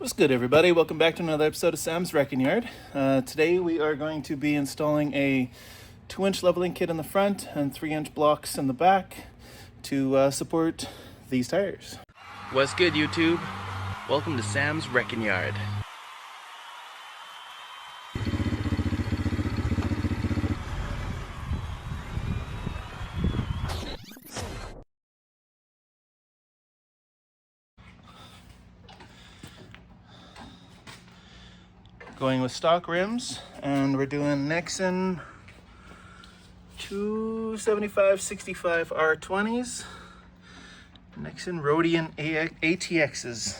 What's good, everybody? Welcome back to another episode of Sam's Wrecking Yard. Today we are going to be installing a 2-inch leveling kit in the front and 3-inch blocks in the back to support these tires. What's good, YouTube? Welcome to Sam's Wrecking Yard. Going with stock rims, and we're doing Nexen 275/65 R20s, Nexen Rhodian ATXs.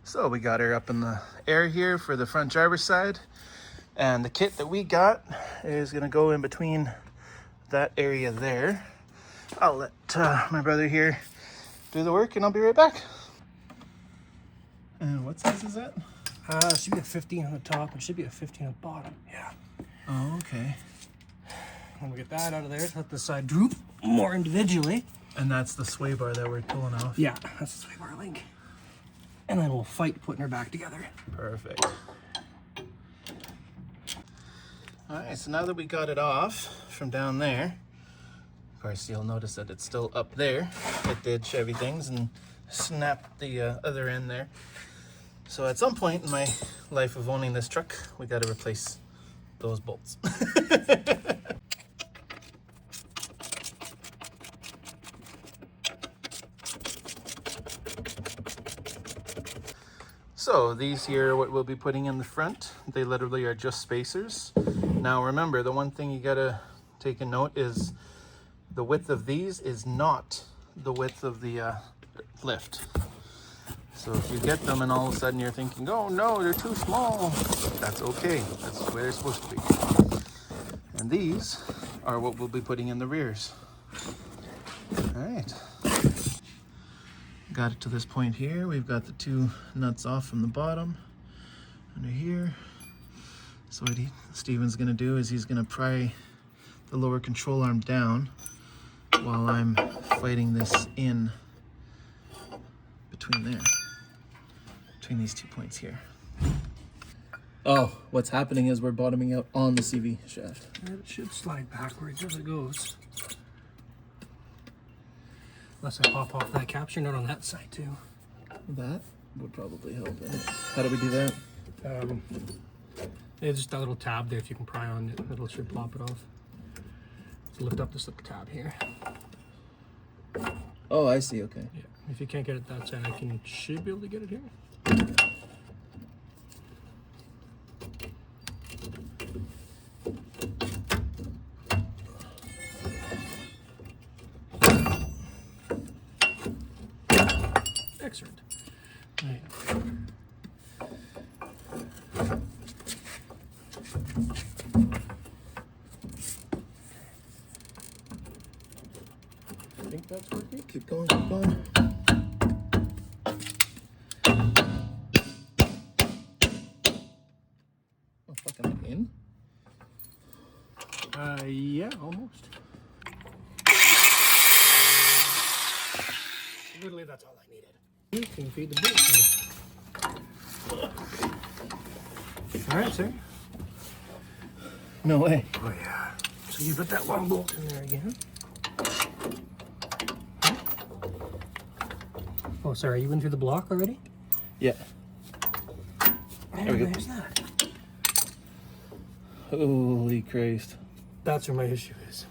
So we got her up in the air here for the front driver's side, and the kit that we got is gonna go in between that area there. I'll let my brother here do the work and I'll be right back. And what size is that? It should be a 15 on the top and should be a 15 on the bottom. Yeah. Oh, okay. And we get that out of there, let the side droop more individually. And that's the sway bar that we're pulling off? Yeah, that's the sway bar link. And then we'll fight putting her back together. Perfect. All right, so now that we got it off from down there, of course you'll notice that it's still up there. It did Chevy things and snapped the other end there. So at some point in my life of owning this truck, we got to replace those bolts. So these here are what we'll be putting in the front. They literally are just spacers. Now remember, the one thing you gotta take a note is the width of these is not the width of the lift. So if you get them and all of a sudden you're thinking, oh no, they're too small, that's okay. That's where they're supposed to be. And these are what we'll be putting in the rears. All right. Got it to this point here. We've got the two nuts off from the bottom under here. So what Steven's gonna do is he's gonna pry the lower control arm down while I'm fighting this in between there. Between these 2 points here. Oh, what's happening is we're bottoming out on the CV shaft. And it should slide backwards as it goes. Unless I pop off that capture nut on that side too. That would probably help. How do we do that? There's just that little tab there. If you can pry on it, it should pop it off. So lift up this little tab here. Oh, I see, okay. Yeah. If you can't get it that side, should be able to get it here. Excellent. Right. I think that's working. Keep going, keep going. Oh, fuck, am I in? Yeah, almost. Literally, that's all I needed. You can feed the boot. All right, sir. No way. Oh, yeah. So you put that one bolt in there again. Oh, sorry, you went through the block already? Yeah. There we go. There's that. Holy Christ. That's where my issue is.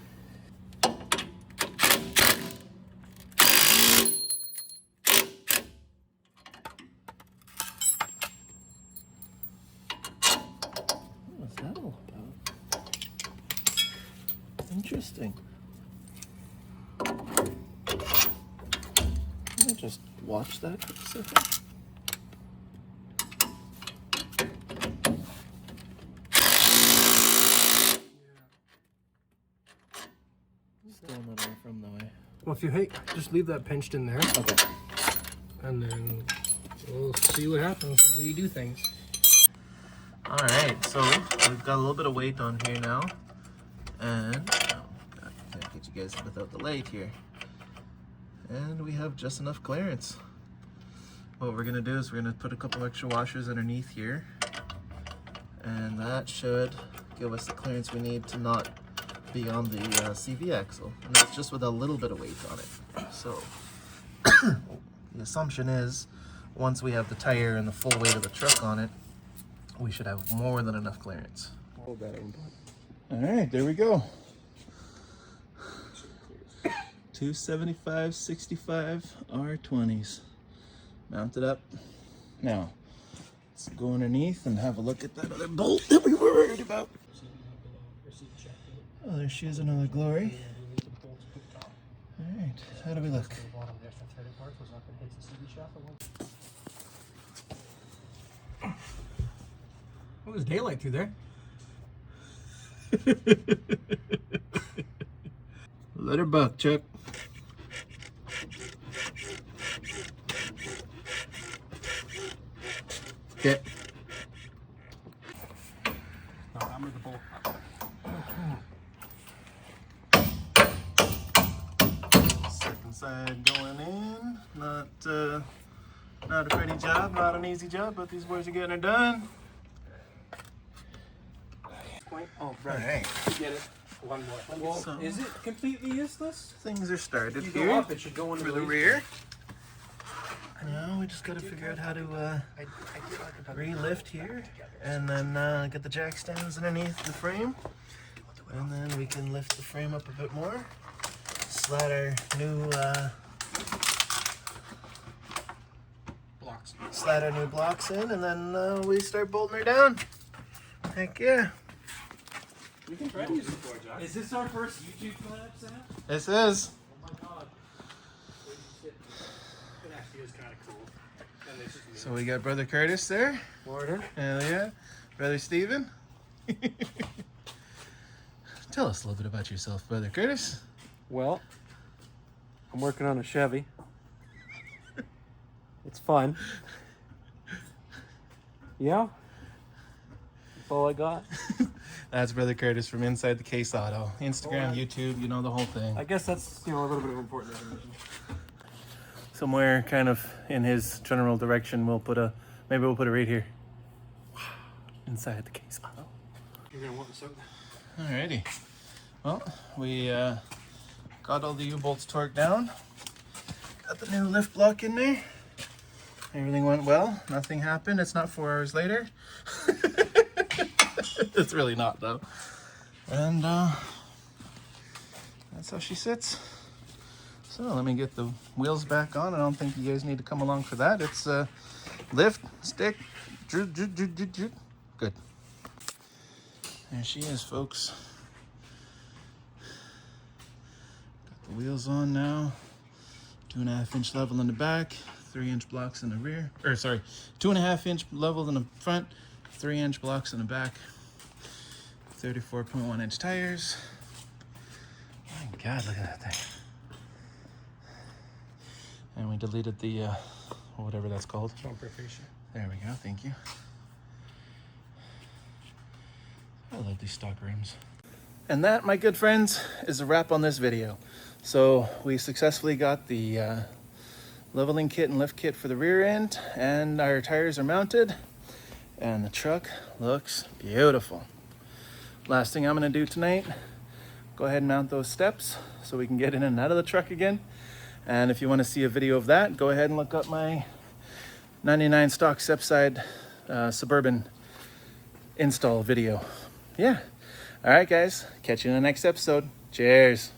What's that all about? Interesting. Can I just watch that for a second? Still not off from the way. Well, if you hate, just leave that pinched in there. Okay. And then we'll see what happens when we do things. All right, so we've got a little bit of weight on here now, and oh God, can't get you guys without the light here. And we have just enough clearance. what we're gonna do is we're gonna put a couple extra washers underneath here, and that should give us the clearance we need to not be on the CV axle, and that's just with a little bit of weight on it. So the assumption is once we have the tire and the full weight of the truck on it, we should have more than enough clearance. Hold that input. All right, there we go. 275/65 R20s mounted up. Now let's go underneath and have a look at that other bolt that we were worried about. Oh, there she is, another glory. All right, how do we look? Oh, there's daylight through there. Let her buck, Chuck. Okay. Now hammer the bolt up. Second side going in. Not a pretty job, not an easy job, but these boys are getting it done. Oh, right. All right. Get it. One more. Well, So- is it completely useless? Things are started You here go up, it should go into for the rear. Now we just got to figure out how to re-lift here, and then get the jack stands underneath the frame, and then we can lift the frame up a bit more. Slide our new blocks in, and then we start bolting her down. Heck yeah! We can try to use it for, Josh. Is this our first YouTube collab, Sam? This is. Oh my god. It actually is kind of cool. And it's just me. So we got Brother Curtis there. Morning. Hell yeah. Brother Steven. Tell us a little bit about yourself, Brother Curtis. Well, I'm working on a Chevy. It's fun. Yeah. That's all I got. That's Brother Curtis from Inside the Case Auto. Instagram, YouTube, you know the whole thing. I guess that's, a little bit of important information. Somewhere kind of in his general direction, maybe we'll put it right here. Inside the Case Auto. You're going to want to soak that. Alrighty. Well, we got all the U-bolts torqued down. Got the new lift block in there. Everything went well. Nothing happened. It's not 4 hours later. It's really not though. And that's how she sits. So let me get the wheels back on. I don't think you guys need to come along for that. It's lift, stick, good. There she is, folks. Got the wheels on now. 2.5 inch level in the back, 3 inch blocks in the rear. Or sorry, 2.5 inch level in the front, 3 inch blocks in the back. 34.1 inch tires. My God, look at that thing. And we deleted the, whatever that's called. Bumper fascia. There we go, thank you. I love these stock rims. And that, my good friends, is a wrap on this video. So we successfully got the leveling kit and lift kit for the rear end, and our tires are mounted, and the truck looks beautiful. Last thing I'm gonna do tonight, go ahead and mount those steps so we can get in and out of the truck again. And if you want to see a video of that, go ahead and look up my 99 stock Stepside Suburban install video. Yeah. All right, guys. Catch you in the next episode. Cheers.